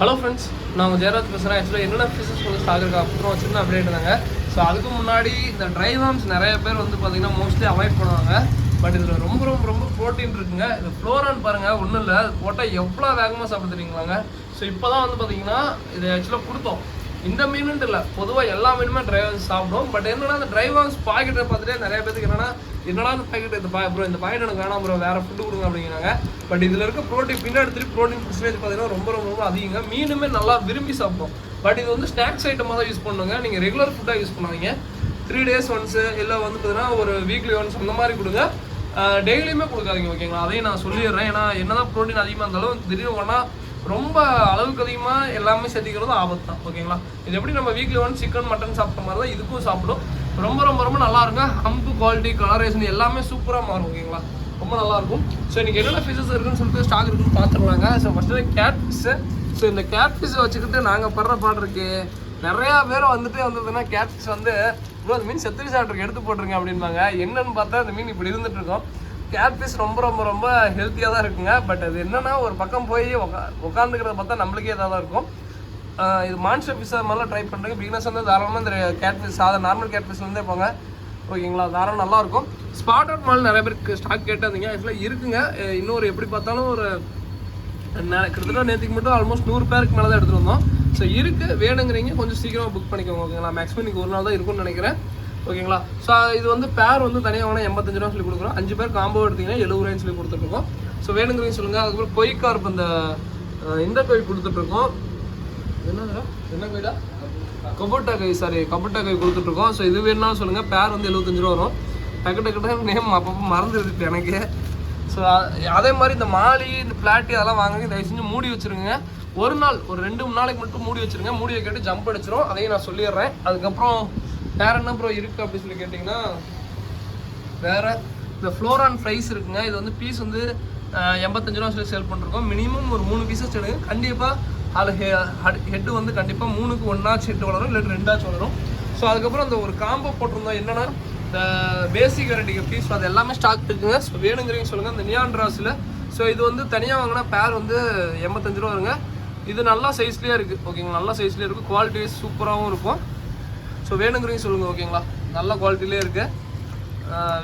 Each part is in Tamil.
ஹலோ ஃப்ரெண்ட்ஸ், நான் உங்கள் ஜெயராஜ் பேசுகிறேன். ஆக்சுவலாக என்னென்ன ஃபிஷஸ் வந்து ஸ்டாக் இருக்கா அப்புறம் சின்ன அப்டேட் தாங்க. ஸோ அதுக்கு முன்னாடி இந்த ட்ரை வார்ம்ஸ் நிறைய பேர் வந்து பார்த்தீங்கன்னா மோஸ்ட்லி அவாய்ட் பண்ணுவாங்க. பட் இதில் ரொம்ப ரொம்ப ரொம்ப ப்ரோட்டீன் இருக்குங்க. இது ஃப்ளோரான்னு பாருங்கள், ஒன்றும் இல்லை, அது போட்டால் எவ்வளோ வேகமாக சாப்பிட தெரியுங்களாங்க. ஸோ இப்போ தான் வந்து பார்த்தீங்கன்னா இது ஆக்சுவலாக கொடுத்தோம். இந்த மீனுன்ட்டு இல்லை, பொதுவாக எல்லா மீனுமே ட்ரை வார்ம்ஸ் சாப்பிடும். பட் என்னன்னா அந்த ட்ரை வார்ம்ஸ் பாக்கெட்டை பார்த்துட்டே நிறைய பேருக்கு என்னடா இந்த பாக்கெட் இந்த ப்ரோ இந்த பாக்கெட் எனக்கு வேணாம் ப்ரோ, வேறு ஃபுட்டு கொடுங்க அப்படிங்கிறாங்க. பட் இதில் இருக்க ப்ரோட்டீன் பின்னாடி ப்ரோட்டீன் பர்சன்டேஜ் பார்த்தீங்கன்னா ரொம்ப ரொம்ப ரொம்ப அதிகங்க. மீனுமே நல்லா விரும்பி சாப்பிடும். பட் இது வந்து ஸ்நாக்ஸ் ஐட்டமாக தான் யூஸ் பண்ணுங்க. நீங்கள் ரெகுலர் ஃபுட்டாக யூஸ் பண்ணாதீங்க. 3 days ஒன்ஸு இல்லை வந்து பார்த்தீங்கன்னா ஒரு வீக்லி ஒன்ஸ் அந்த மாதிரி கொடுங்க. டெய்லியுமே கொடுக்காதீங்க, ஓகேங்களா? அதையும் நான் சொல்லிடுறேன். ஏன்னா என்னதான் ப்ரோட்டீன் அதிகமாக இருந்தாலும் திடீர்னு ஒன்றா ரொம்ப அளவுக்கு அதிகமாக எல்லாமே சேர்த்திக்கிறது ஆபத்து தான், ஓகேங்களா? இது எப்படி நம்ம வீக்லி ஒன்ஸ் சிக்கன் மட்டன் சாப்பிட்ட மாதிரி தான் இதுக்கும் சாப்பிடும். ரொம்ப ரொம்ப ரொம்ப நல்லா இருக்கும். ஹம்பு குவாலிட்டி கலரேஷன் எல்லாமே சூப்பராக மாறும், ஓகேங்களா? ரொம்ப நல்லாயிருக்கும். ஸோ இன்றைக்கி என்னென்ன ஃபிஷஸ் இருக்குன்னு சொல்லிட்டு ஸ்டாக் இருக்குன்னு பார்த்துருவாங்க. So first catfish. So இந்த கேட் ஃபிஷ்ஷை வச்சுக்கிட்டு நாங்கள் படுற பாடு இருக்கு. நிறையா பேர் வந்ததுன்னா கேட் ஃபிஷ் வந்து ப்ரோ அந்த மீன் செத்துரி சாப்பிட்ருக்கு எடுத்து போட்டுருங்க அப்படின்பாங்க. என்னன்னு பார்த்தா அந்த மீன் இப்படி இருந்துட்டு இருக்கோம். கேட் ஃபிஷ் ரொம்ப ரொம்ப ரொம்ப ஹெல்த்தியாக தான் இருக்குங்க. பட் அது என்னென்னா ஒரு பக்கம் போய் உட்காந்துக்கிறத பார்த்தா நம்மளுக்கே இதாக தான் இருக்கும். இது மான்ஸ்டர் ஃபிஷ் அது மாதிரிலாம் ட்ரை பண்ணுறேன். பிகினர்ஸ் வந்து தாராளமாக இந்த கேட் ஃபிஷ் சாதாரண நார்மல் கேட் ஃபிஷ்லேருந்தே போங்க, ஓகேங்களா? தாராளம் நல்லாயிருக்கும். ஸ்பாட் அவுட் மால் நிறைய பேருக்கு ஸ்டாக் கேட்டாதீங்க. ஆக்சுவலாக இருக்குங்க. இன்னொரு எப்படி பார்த்தாலும் ஒரு கிட்டத்தட்ட நேற்றுக்கு மட்டும் ஆல்மோஸ்ட் 100 பேருக்கு மேலே தான் எடுத்துகிட்டு வந்தோம். ஸோ இருக்குது, வேணுங்கிறீங்க கொஞ்சம் சீக்கிரமாக புக் பண்ணிக்கோங்க, ஓகேங்களா? மேக்ஸிமம் இன்றைக்கி ஒரு நாள் தான் இருக்கும்னு நினைக்கிறேன், ஓகேங்களா? ஸோ இது வந்து பேர் வந்து தனியாக வாங்கினா 85 ரூபா சொல்லி கொடுக்குறோம். 5 பேர் காம்போ எடுத்திங்கன்னா 70 ரூபாய்ன்னு சொல்லி கொடுத்துட்ருக்கோம். ஸோ வேணுங்கிறீங்க சொல்லுங்கள். அதுக்கப்புறம் கொய்கார்ப் இந்த கொய் கொடுத்துட்ருக்கோம். என்ன கொய்டா? கபோட்டா கை கொடுத்துட்ருக்கோம். ஸோ இது வேணும்னா சொல்லுங்கள். பேர் வந்து 75 ரூபா வரும். டக்கு நேம் அப்பப்போ மறந்துடுது எனக்கு. ஸோ அதே மாதிரி இந்த மாலி இந்த பிளாட்டி அதெல்லாம் வாங்க தயவு செஞ்சு மூடி வச்சுருங்க. ஒரு 2-3 நாளைக்கு மட்டும் மூடி வச்சுருங்க. மூடி வைக்கிட்டு ஜம்ப் அடிச்சிடும், அதையும் நான் சொல்லிடுறேன். அதுக்கப்புறம் வேறு என்ன ப்ரோ இருக்குது அப்படின்னு சொல்லி கேட்டிங்கன்னா, வேறு இந்த ஃப்ளோரான் ஃப்ரைஸ் இருக்குங்க. இது வந்து பீஸ் வந்து 85 ரூபா சொல்லி சேல் பண்ணிருக்கோம். மினிமம் ஒரு 3 பீஸஸ் எடுங்க. கண்டிப்பாக அதில் ஹெட்டு வந்து கண்டிப்பாக 3க்கு 1ஆச்சு ஹெட்டு வளரும், இல்லை 2ஆச்சும் வளரும். ஸோ அதுக்கப்புறம் அந்த ஒரு காம்போ போட்டிருந்தோம். என்னென்னா இந்த பேசிக் வெரைட்டி பீஸ் அது எல்லாமே ஸ்டாக் இருக்குங்க. ஸோ வேணுங்கிறீங்க சொல்லுங்கள். இந்த நியான்ட்ராஸில் ஸோ இது வந்து தனியாக வாங்கினா பேர் வந்து 85 ரூபா வருங்க. இது நல்லா சைஸ்லேயே இருக்குது, ஓகேங்களா? நல்லா சைஸ்லேயே இருக்குது. குவாலிட்டி வைஸ் சூப்பராகவும் இருக்கும். ஸோ வேணுங்கிறீங்க சொல்லுங்கள், ஓகேங்களா? நல்ல குவாலிட்டிலே இருக்குது.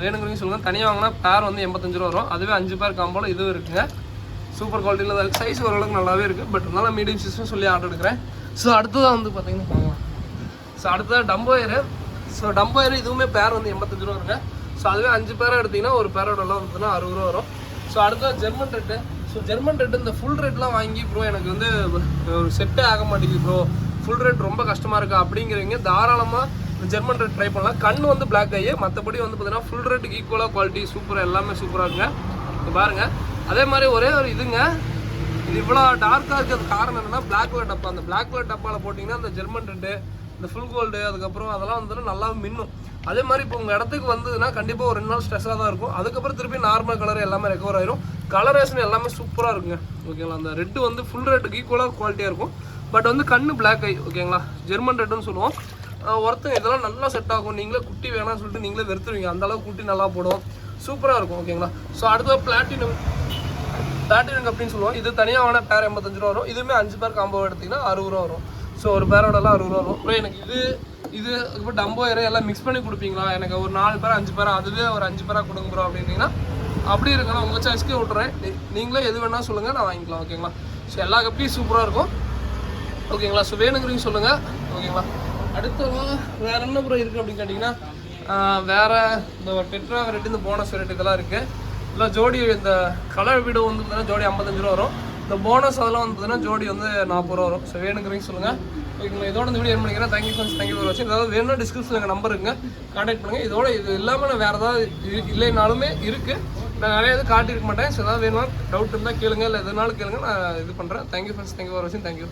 வேணுங்கிறீங்க சொல்லுங்கள். தனியாக வாங்கினா பேர் வந்து 85 ரூபா வரும். அதுவே 5 பேர் காம்போல இதுவும் இருக்குங்க. சூப்பர் குவாலிட்டியில் தான் இருக்குது. சைஸ் ஓரளவுக்கு நல்லாவே இருக்குது. பட் நல்லா மீடியம் சைஸ்னு சொல்லி ஆர்டர் எடுக்கிறேன். ஸோ அடுத்ததாக வந்து பார்த்தீங்கன்னா பார்க்கலாம். ஸோ அடுத்ததாக டம்போயரு. ஸோ டம்போயரு இதுவுமே பேர் வந்து 85 ரூபா வருங்க. ஸோ அதுவே 5 பேராக எடுத்திங்கன்னா ஒரு பேரோட எல்லாம் வந்துன்னா 60 ரூபா வரும். ஸோ அடுத்தது German red. So German red இந்த ஃபுல் ரேட்லாம் வாங்கி ப்ரோ எனக்கு வந்து ஒரு செட்டே ஆக மாட்டேங்குது ப்ரோ, ஃபுல் ரேட் ரொம்ப கஷ்டமாக இருக்கா அப்படிங்கிறவங்க தாராளமாக இந்த ஜெர்மன் ரெட் ட்ரை பண்ணலாம். கண் வந்து பிளாக் ஆகி மற்றபடி வந்து பார்த்தீங்கன்னா ஃபுல் ரேட்டுக்கு ஈக்குவலாக குவாலிட்டி சூப்பராக எல்லாமே சூப்பராக இருக்குங்க. இது பாருங்கள். அதே மாதிரி ஒரே ஒரு இதுங்க, இது இவ்வளோ டார்க்காக இருக்கிறது காரணம் என்னென்னா பிளாக் கலர் டப்பா. அந்த பிளாக் கலர் டப்பாவில் போட்டிங்கன்னா அந்த ஜெர்மன் ரெட்டு இந்த ஃபுல் கோல்டு அதுக்கப்புறம் அதெல்லாம் வந்து நல்லா மின்னும். அதே மாதிரி இப்போ உங்கள் இடத்துக்கு வந்ததுன்னா கண்டிப்பாக ஒரு 2 நாள் ஸ்ட்ரெஸ்ஸாக தான் இருக்கும். அதுக்கப்புறம் திருப்பி நார்மல் கலர் எல்லாமே ரெக்கவர் ஆயிரும். கலரேஷன் எல்லாமே சூப்பராக இருக்குங்க, ஓகேங்களா? அந்த ரெட்டு வந்து ஃபுல் ரேட்டுக்கு ஈக்குவலாக குவாலிட்டியாக இருக்கும். பட் வந்து கண்ணு பிளாக் ஐ, ஓகேங்களா? ஜெர்மன் ரெட்டுன்னு சொல்லுவோம். ஒருத்தங்க இதெல்லாம் நல்லா செட் ஆகும். நீங்களே குட்டி வேணாம்னு சொல்லிட்டு நீங்களே வெறுத்துருவீங்க. அந்தளவுக்கு குட்டி நல்லா போடும், சூப்பராக இருக்கும், ஓகேங்களா? ஸோ அடுத்தது பிளாட்டினம் அப்படின்னு சொல்லுவோம். இது தனியாக வாங்கினா பேர் 85 ரூபா வரும். இதுவுமே 5 பேர் காம்போ எடுத்திங்கன்னா 60 ரூபா வரும். ஸோ ஒரு பேரோடலாம் 60 ரூபா வரும். அப்புறம் எனக்கு இது இப்போ டம்போயரை எல்லாம் மிக்ஸ் பண்ணி கொடுப்பீங்களா? எனக்கு ஒரு 4 பேர் 5 பேரா அதுவே ஒரு 5 பேராக கொடுங்க ப்ரோ அப்படின்னீங்கன்னா அப்படி இருக்குன்னா உங்கள் சாய்ஸ்க்கே விட்டுறேன். நீங்களே எது வேணால் சொல்லுங்கள், நான் வாங்கிக்கலாம், ஓகேங்களா? ஸோ எல்லா கப்பியும் சூப்பராக இருக்கும், ஓகேங்களா? ஸோ வேணுங்கிறீங்க சொல்லுங்கள், ஓகேங்களா? அடுத்தவங்க வேறு என்ன ப்ரோ இருக்குது அப்படின்னு கேட்டிங்கன்னா, வேறு இந்த டெட்ரா வெரைட்டி இந்த போனஸ் வெரைட்டி இதெல்லாம் இருக்குது. இல்லை ஜோடி இந்த கலர் வீடு வந்து பார்த்தீங்கன்னா ஜோடி 55 ரூபா வரும். இந்த போனஸ் அதெல்லாம் வந்து பார்த்தீங்கன்னா ஜோடி வந்து 40 ரூபா வரும். ஸோ வேணுங்கிறீங்க சொல்லுங்கள், ஓகேங்களா? இதோட இந்த வீடியோ என்ன பண்ணிக்கிறேன். தேங்க்யூ ஃபார் வாட்சிங். ஏதாவது வேணும்னா டிஸ்கிரிப்ஷனில் எங்கள் நம்பர் இருக்குங்க, கான்டாக்ட் பண்ணுங்கள். இதோட இது இல்லாமல் நான் வேறு ஏதாவது இல்லைனாலுமே இருக்குது. நான் நிறைய இது காட்டியிருக்க மாட்டேன். ஸோ ஏதாவது வேணும்னா டவுட் இருந்தால் கேளுங்க, இல்லை எதுனாலும் கேளுங்க, நான் இது பண்ணுறேன். தேங்க்யூ ஃபார் வாட்சிங். தேங்க்யூ.